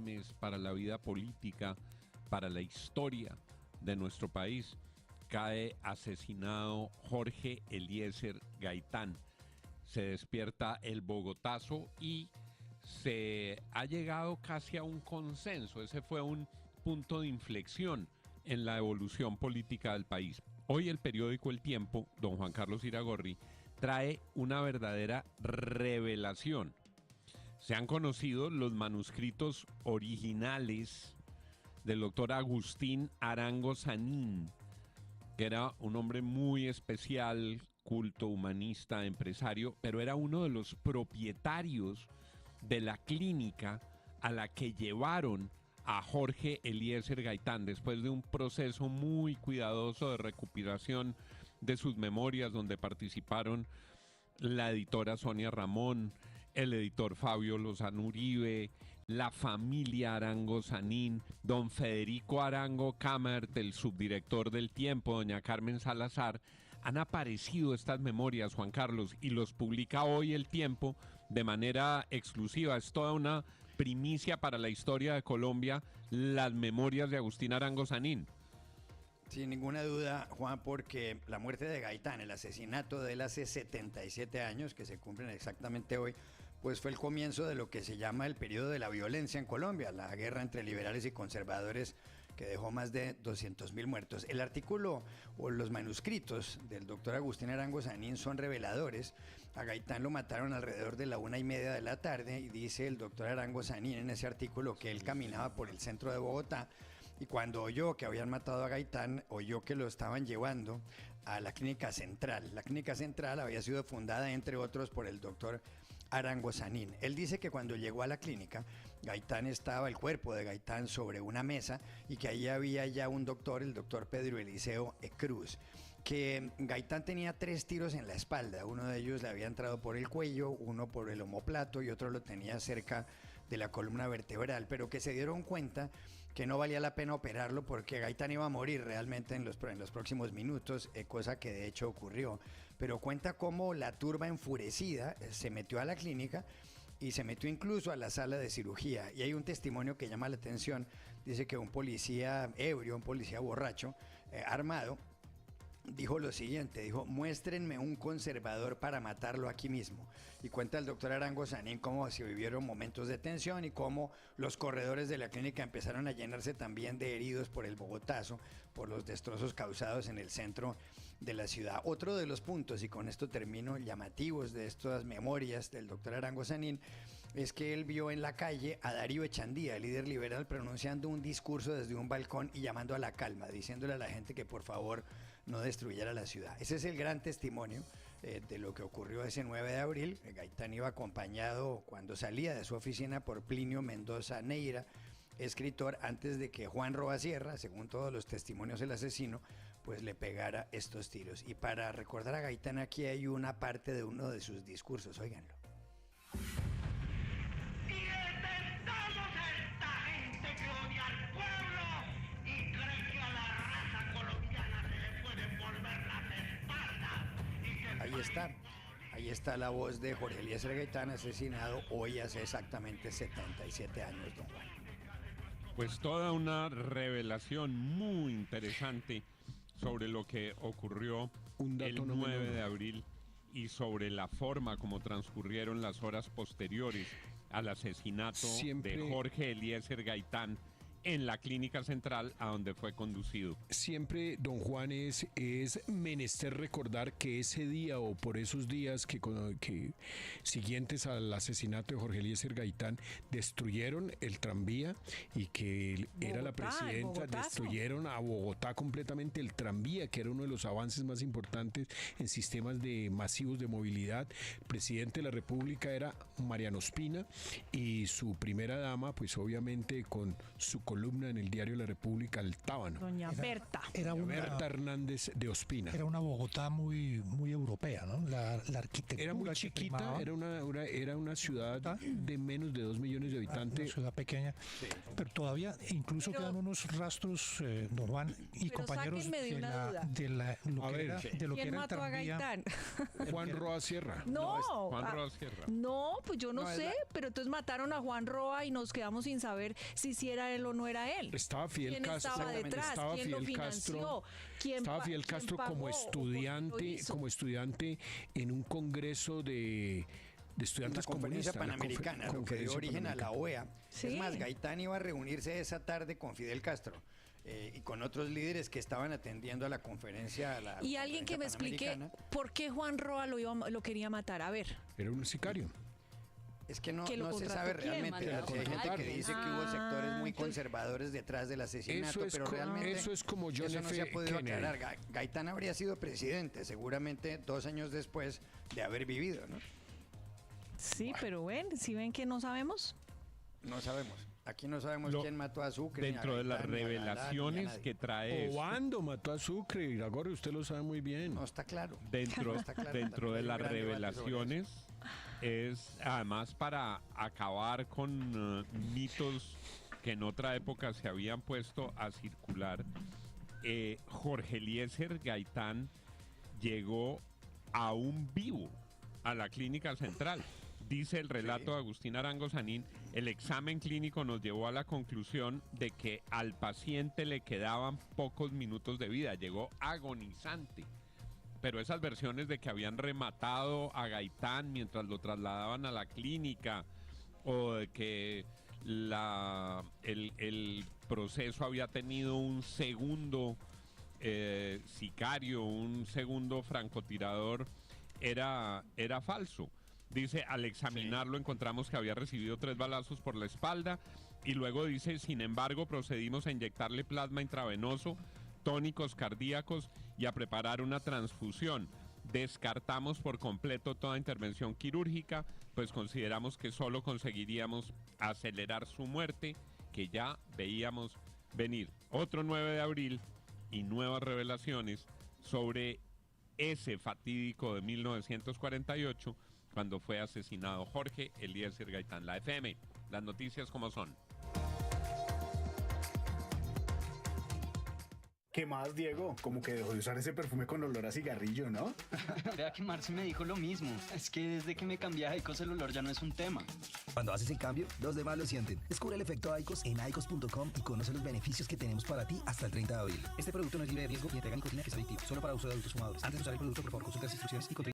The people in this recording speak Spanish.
enormes para la vida política, para la historia de nuestro país. Cae asesinado Jorge Eliezer Gaitán. Se despierta el Bogotazo y se ha llegado casi a un consenso. Ese fue un punto de inflexión en la evolución política del país. Hoy el periódico El Tiempo, don Juan Carlos Iragorri, trae una verdadera revelación. Se han conocido los manuscritos originales del doctor Agustín Arango Sanín, que era un hombre muy especial, culto, humanista, empresario, pero era uno de los propietarios de la clínica a la que llevaron a Jorge Eliezer Gaitán después de un proceso muy cuidadoso de recuperación de sus memorias, donde participaron la editora Sonia Ramón, el editor Fabio Lozano Uribe, la familia Arango Sanín, don Federico Arango Camert, el subdirector del Tiempo, doña Carmen Salazar. Han aparecido estas memorias, Juan Carlos, y los publica hoy El Tiempo de manera exclusiva. Es toda una primicia para la historia de Colombia, las memorias de Agustín Arango Sanín. Sin ninguna duda, Juan, porque la muerte de Gaitán, el asesinato de él hace 77 años, que se cumplen exactamente hoy, pues fue el comienzo de lo que se llama el periodo de la violencia en Colombia, la guerra entre liberales y conservadores que dejó más de 200.000 muertos. El artículo o los manuscritos del doctor Agustín Arango Sanín son reveladores. A Gaitán lo mataron alrededor de la 1:30 de la tarde y dice el doctor Arango Sanín en ese artículo que él caminaba por el centro de Bogotá y cuando oyó que habían matado a Gaitán, oyó que lo estaban llevando a la Clínica Central. La Clínica Central había sido fundada, entre otros, por el doctor Arango Sanín. Él dice que cuando llegó a la clínica, Gaitán estaba, el cuerpo de Gaitán, sobre una mesa y que ahí había ya un doctor, el doctor Pedro Eliseo Cruz, que Gaitán tenía 3 tiros en la espalda. Uno de ellos le había entrado por el cuello, uno por el omóplato y otro lo tenía cerca de la columna vertebral, pero que se dieron cuenta que no valía la pena operarlo porque Gaitán iba a morir realmente en los próximos minutos, cosa que de hecho ocurrió. Pero cuenta cómo la turba enfurecida se metió a la clínica y se metió incluso a la sala de cirugía. Y hay un testimonio que llama la atención. Dice que un policía ebrio, un policía borracho, armado, dijo lo siguiente, dijo: muéstrenme un conservador para matarlo aquí mismo. Y cuenta el doctor Arango Sanín cómo se vivieron momentos de tensión y cómo los corredores de la clínica empezaron a llenarse también de heridos por el Bogotazo, por los destrozos causados en el centro de la ciudad. Otro de los puntos, y con esto termino, llamativos de estas memorias del doctor Arango Sanín, es que él vio en la calle a Darío Echandía, el líder liberal, pronunciando un discurso desde un balcón y llamando a la calma, diciéndole a la gente que por favor no destruyera la ciudad. Ese es el gran testimonio de lo que ocurrió ese 9 de abril. Gaitán iba acompañado cuando salía de su oficina por Plinio Mendoza Neira, escritor, antes de que Juan Robasierra, según todos los testimonios el asesino, pues le pegara estos tiros. Y para recordar a Gaitán, aquí hay una parte de uno de sus discursos, óiganlo. Ahí está la voz de Jorge Eliezer Gaitán, asesinado hoy hace exactamente 77 años, don Juan. Pues toda una revelación muy interesante sobre lo que ocurrió el 9 de abril y sobre la forma como transcurrieron las horas posteriores al asesinato de Jorge Eliezer Gaitán en la Clínica Central a donde fue conducido. Siempre, don Juan, es menester recordar que ese día o por esos días que siguientes al asesinato de Jorge Eliezer Gaitán destruyeron el tranvía y que era la presidenta, destruyeron a Bogotá completamente el tranvía, que era uno de los avances más importantes en sistemas masivos de movilidad. El presidente de la República era Mariano Ospina y su primera dama, pues obviamente con su columna en el diario La República, el Tábano. Doña Berta. Era una, Berta Hernández de Ospina. era una Bogotá muy, muy europea, ¿no? La arquitectura. Era muy que chiquita, primaba, era una ciudad de menos de 2 millones de una habitantes. ciudad pequeña, pero todavía incluso Pero- quedan unos rastros, don Juan y Pero compañeros, sáquenme de una duda. lo A que ver, era, sí. de lo que ¿Quién era el mató a tranvía. Gaitán? Juan Roa Sierra. No, Juan ah, Roa Sierra. no, pues yo no No, es sé, la- pero entonces mataron a Juan Roa y nos quedamos sin saber si era él o no era él. Estaba Fidel ¿Quién Castro. estaba detrás? Estaba ¿Quién lo Fidel financió? Castro. ¿Quién Estaba pa- Fidel quién Castro pagó? como ¿O por qué lo estudiante, hizo? en un congreso de estudiantes La conferencia comunistas. panamericana, lo que dio Conferencia origen a la Panamericana. OEA. Sí. Es más, Gaitán iba a reunirse esa tarde con Fidel Castro y con otros líderes que estaban atendiendo a la conferencia. Y alguien que me explique por qué Juan Roa lo quería matar. A ver. Era un sicario. Es que no, ¿Que lo no se contrató sabe quién, realmente. María? Sí, hay gente que dice que hubo sectores muy entonces- conservadores detrás del asesinato, Eso es pero co- realmente eso es como John eso no F. se ha podido Kennedy. aclarar. Gaitán habría sido presidente seguramente 2 años después de haber vivido, ¿no? Sí, pero ven, si ven que no sabemos. No sabemos. Aquí no sabemos Lo- quién mató a Sucre. ni a Dentro de las Gaitán, ni a Galán, ni a revelaciones nadie. que trae esto, Obando mató a Sucre, Iragorri, usted lo sabe muy bien. No está claro. dentro, Está claro, dentro de también hay las un gran debate sobre revelaciones es además para acabar con mitos que en otra época se habían puesto a circular. Jorge Eliezer Gaitán llegó aún vivo a la clínica central. Dice el relato de Agustín Arango Sanín, el examen clínico nos llevó a la conclusión de que al paciente le quedaban pocos minutos de vida, llegó agonizante. Pero esas versiones de que habían rematado a Gaitán mientras lo trasladaban a la clínica o de que el proceso había tenido un segundo sicario, un segundo francotirador, era falso. Dice, al examinarlo encontramos que había recibido 3 balazos por la espalda y luego dice, sin embargo, procedimos a inyectarle plasma intravenoso, tónicos cardíacos y a preparar una transfusión. Descartamos por completo toda intervención quirúrgica, pues consideramos que solo conseguiríamos acelerar su muerte, que ya veíamos venir. Otro 9 de abril y nuevas revelaciones sobre ese fatídico de 1948, cuando fue asesinado Jorge Eliezer Gaitán. La FM, las noticias como son. ¿Qué más, Diego? Como que dejó de usar ese perfume con olor a cigarrillo, ¿no? Vea que Marci me dijo lo mismo. Es que desde que me cambié a Aicos el olor ya no es un tema. Cuando haces el cambio, los demás lo sienten. Descubre el efecto Aicos en aicos.com y conoce los beneficios que tenemos para ti hasta el 30 de abril. Este producto no es libre de riesgo ni entrega nicotina que es adictivo. Solo para uso de adultos fumadores. Antes de usar el producto, por favor, consulta las instrucciones y control.